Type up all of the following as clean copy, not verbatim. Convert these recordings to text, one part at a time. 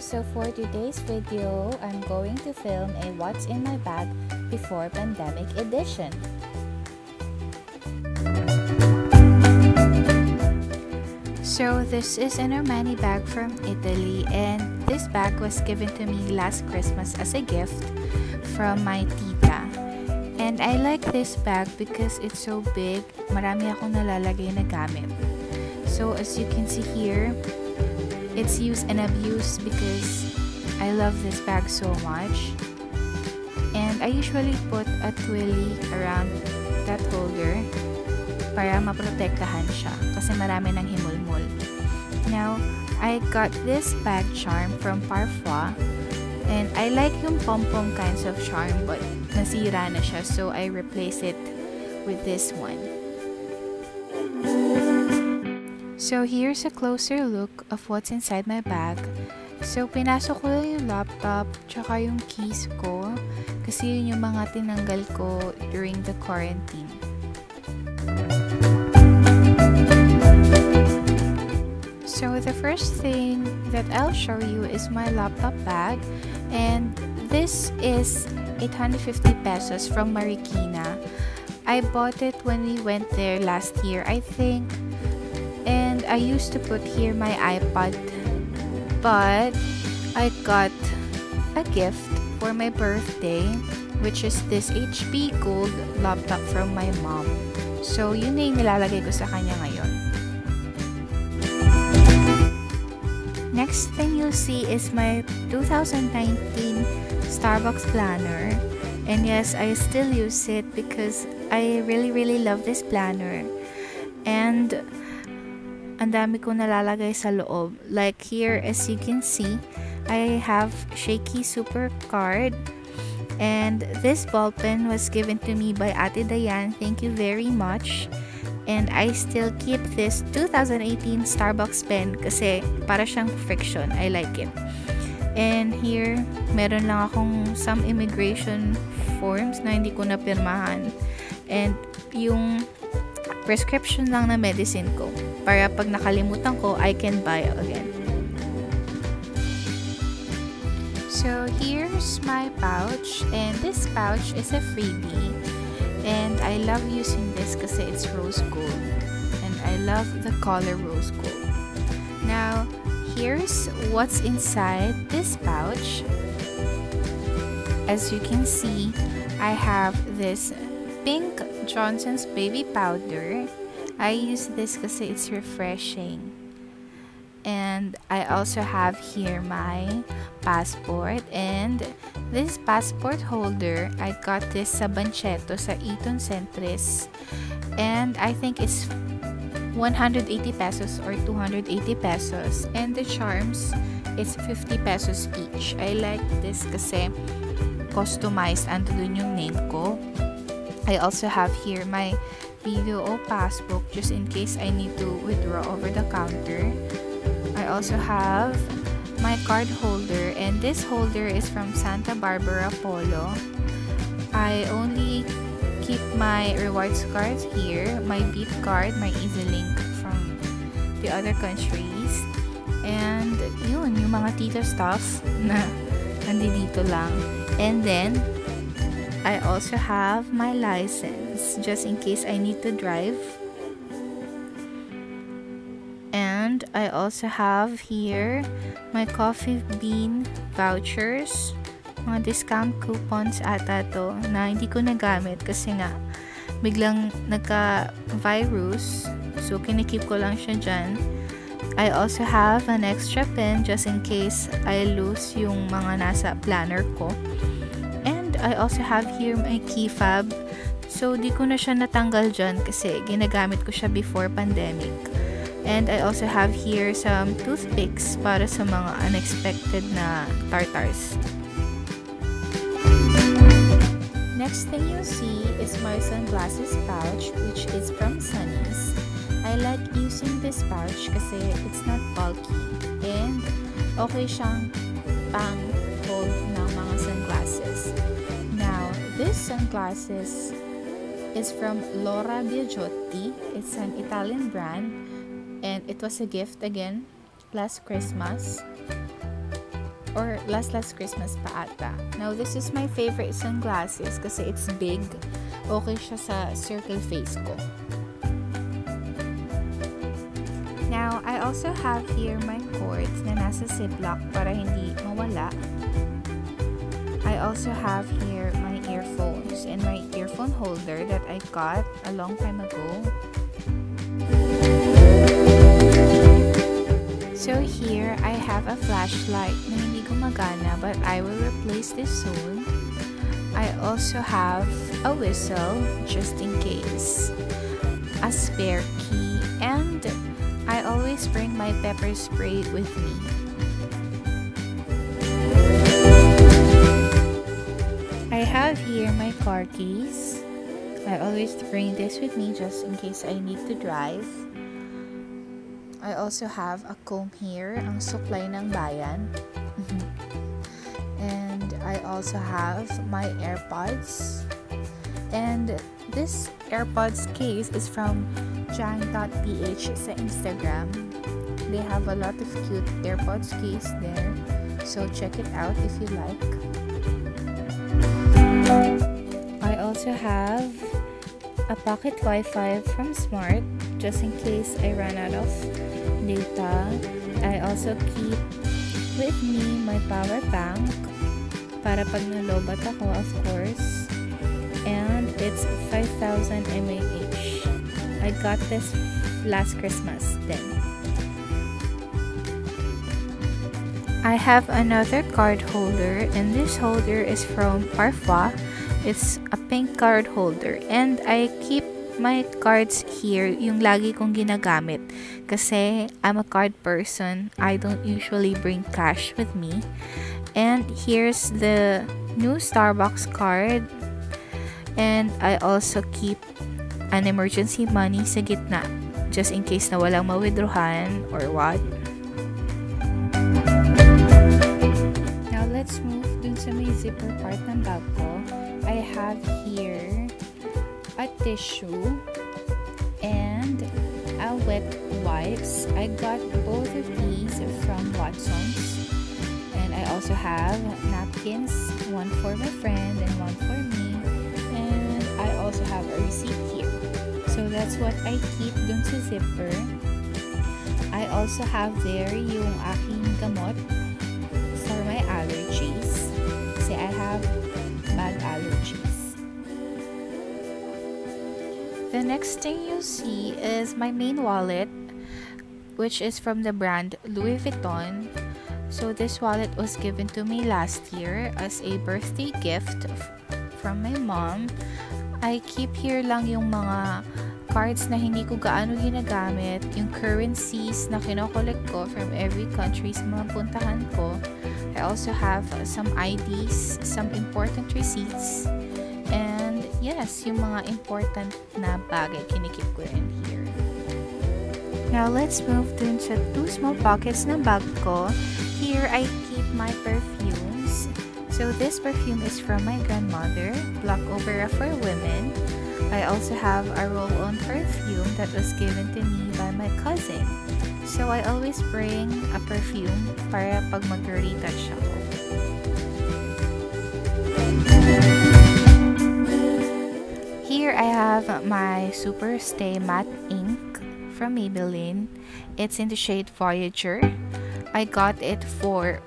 so for today's video, I'm going to film a what's in my bag before pandemic edition. So this is an Armani bag from Italy, and this bag was given to me last Christmas as a gift from my tita. And I like this bag because it's so big, marami akong nalalagay na gamit. So as you can see here, it's used and abused because I love this bag so much. And I usually put a twilly around that holder para maprotektahan siya kasi marami ng himulmul. Now, I got this bag charm from Parfois, and I like yung pom-pom kinds of charm but nasira na siya, so I replace it with this one. So here's a closer look of what's inside my bag. So pinasok ko lang yung laptop tsaka yung keys ko kasi yun yung mga tinanggal ko during the quarantine. So the first thing that I'll show you is my laptop bag, and this is 850 pesos from Marikina. I bought it when we went there last year, I think, and I used to put here my iPod, but I got a gift for my birthday, which is this HP Gold laptop from my mom. So yun na yung nilalagay ko sa kanya ngayon. Next thing you'll see is my 2019 Starbucks planner, and yes, I still use it because I really love this planner, and ang dami ko nalalagay sa loob. Like here, as you can see, I have Shaky Super card, and this ball pen was given to me by Ate Dayan. Thank you very much. And I still keep this 2018 Starbucks pen kasi para siyang friction. I like it. And here, meron lang akong some immigration forms na hindi ko napirmahan. And yung prescription lang na medicine ko. Para pag nakalimutan ko, I can buy again. So here's my pouch. And this pouch is a freebie. And I love using this kasi it's rose gold, and I love the color rose gold. Now, here's what's inside this pouch. As you can see, I have this pink Johnson's baby powder. I use this kasi it's refreshing. And I also have here my passport, and this passport holder, I got this sa Bancheto sa Eton Centris, and I think it's 180 pesos or 280 pesos, and the charms, it's 50 pesos each. I like this kasi customized, ando dun yung name ko. I also have here my BDO passbook just in case I need to withdraw over the counter. I also have my card holder, and this holder is from Santa Barbara Polo. I only keep my rewards cards here, my Beep card, my EasyLink from the other countries, and yun, yung mga tita stuff na nandito lang. And then, I also have my license just in case I need to drive. And I also have here my coffee bean vouchers, mga discount coupons ata to na hindi ko nagamit kasi nga biglang nagka-virus, so kinikip ko lang siya dyan. I also have an extra pen just in case I lose yung mga nasa planner ko. And I also have here my key fob, so di ko na siya natanggal dyan kasi ginagamit ko siya before pandemic. And I also have here some toothpicks para sa mga unexpected na tartars. Next thing you'll see is my sunglasses pouch, which is from Sunny's. I like using this pouch kasi it's not bulky and okay siyang pang-hold ng mga sunglasses. Now, this sunglasses is from Laura Biagiotti. It's an Italian brand. And it was a gift again last Christmas. or last Christmas pa ata. Now, this is my favorite sunglasses kasi it's big. Okay siya sa circle face ko. Now, I also have here my cords na nasa ziplock para hindi mawala. I also have here my earphones and my earphone holder that I got a long time ago. So here, I have a flashlight na hindi gumagana but I will replace this soon. I also have a whistle just in case, a spare key, and I always bring my pepper spray with me. I have here my car keys. I always bring this with me just in case I need to drive. I also have a comb here, ang suklay ng bayan. And I also have my AirPods. And this AirPods case is from jang.ph sa Instagram. They have a lot of cute AirPods case there. So check it out if you like. I also have a pocket Wi-Fi from Smart just in case I run out of data. I also keep with me my power bank para pag nalobat ako, of course. And it's 5,000 mAh. I got this last Christmas then. I have another card holder, and this holder is from Parfois. It's a pink card holder, and I keep my cards here, yung lagi kong ginagamit. Kasi I'm a card person, I don't usually bring cash with me. And here's the new Starbucks card. And I also keep an emergency money sa gitna, just in case na walang ma-withdrawhan or what. Now let's move dun sa may zipper part ng bag ko. I have here a tissue and a wet wipes. I got both of these from Watson's. And I also have napkins, one for my friend and one for me. And I also have a receipt here. So that's what I keep dun sa zipper. I also have there yung aking gamot for my allergies. Kasi I have bad allergies. The next thing you'll see is my main wallet, which is from the brand Louis Vuitton. So this wallet was given to me last year as a birthday gift from my mom. I keep here lang yung mga cards na hindi ko gaano ginagamit, yung currencies na kinokollect ko from every country sa mga puntahan ko. I also have some IDs, some important receipts, and yes, yung mga important na bagay kinikip ko in here. Now, let's move dun sa two small pockets ng bag ko. Here, I keep my perfumes. So, this perfume is from my grandmother, Black Opera for Women. I also have a roll-on perfume that was given to me by my cousin. So, I always bring a perfume para pag mag-retouch ako. Here, I have my Super Stay Matte Ink from Maybelline. It's in the shade Voyager. I got it for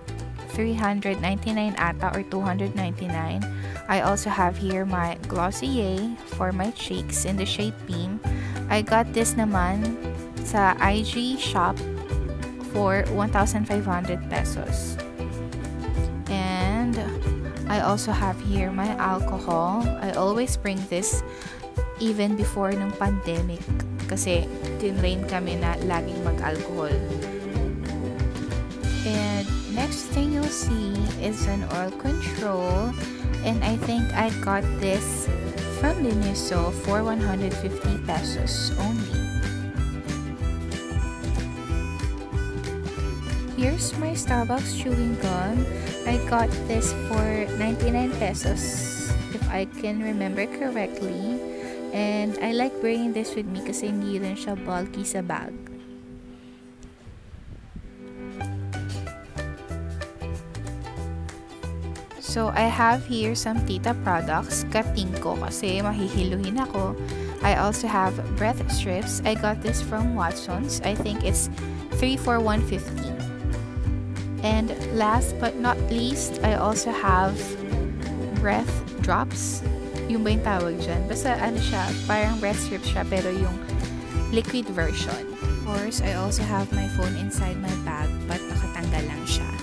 $399 ata or $299. I also have here my Glossier for my cheeks in the shade Beam. I got this naman sa IG shop for 1,500 pesos. And I also have here my alcohol. I always bring this even before ng pandemic kasi tinrain kami na laging mag-alcohol. And next thing you'll see is an oil control, and I think I got this from Liniso for 150 pesos only. Here's my Starbucks chewing gum. I got this for 99 pesos if I can remember correctly, and I like bringing this with me kasi hindi rin siya bulky sa bag. So, I have here some Tita products. Kating ko kasi mahihiluhin ako. I also have breath strips. I got this from Watson's. I think it's 3 for 150. And last but not least, I also have breath drops. Yung ba yung tawag dyan? Basta ano siya, parang breath strips siya pero yung liquid version. Of course, I also have my phone inside my bag but nakatanggal lang siya.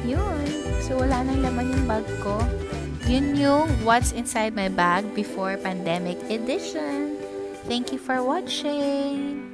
Yun. So, wala nang laman yung bag ko. Yun yung what's inside my bag before pandemic edition. Thank you for watching.